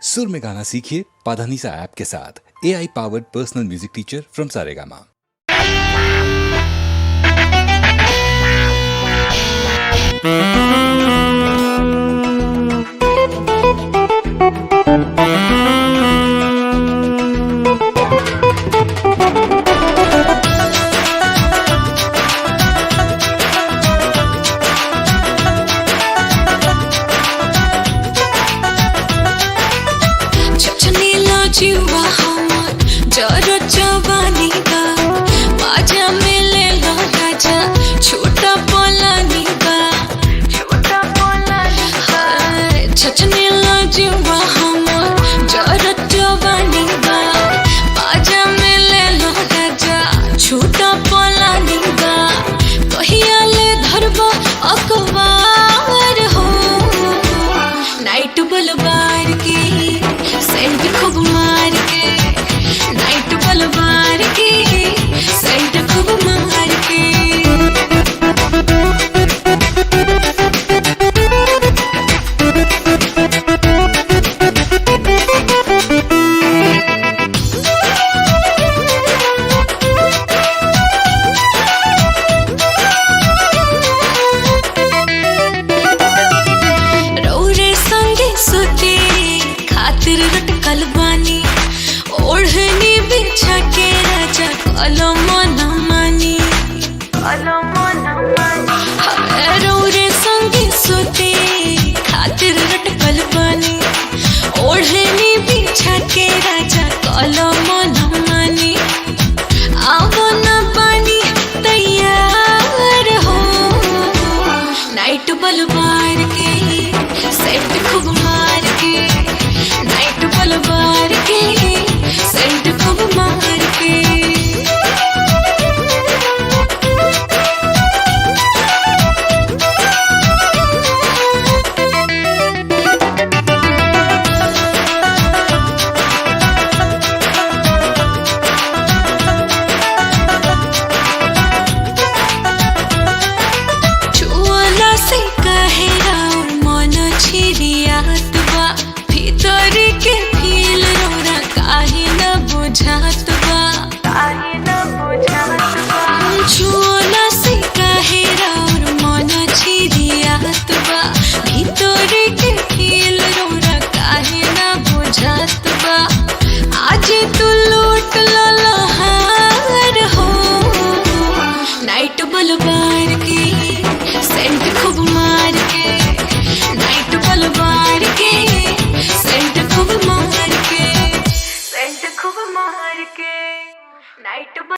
सुर में गाना सीखिए पाधानीसा ऐप के साथ। AI powered personal music teacher from Saregama. जीवा हमर जरो जवानी बा माझा मिले लो राजा छोटा पोलानी बा छचने लो जीवा हमर जरो जवानी बा माझा मिले लो राजा छोटा पोलानी बा कहिया ले धरबा अखबार हो नाइट बलबार की सेंट खूब मार के नाइट बलबार के सेंट खूब मार के रौरे संगे सोते खातिर रटकल बानी ओढ़नी बिछा के राजा कलम न मानी रौरे संगे सोते खातिर रटकल बानी ओढ़नी बिछा के राजा कलम न मानी आवो न पानी तैयार हो नाइट बलबार के सेट खूब मार के नाइट बलबार के सेंट खूब मार के चुअला से कहे राउर मन छिरियात बा भीतर के फील रोरा काहे न बुझात बा चुअला से कहे राउर मन छिरियात बा भीतर के फील रोरा काहे न बुझात बा आज तू लूट ललहार हो नाइट बलबार के सेंट खूब मार के नाइट बलबार के सेंट खूब मार के नाइट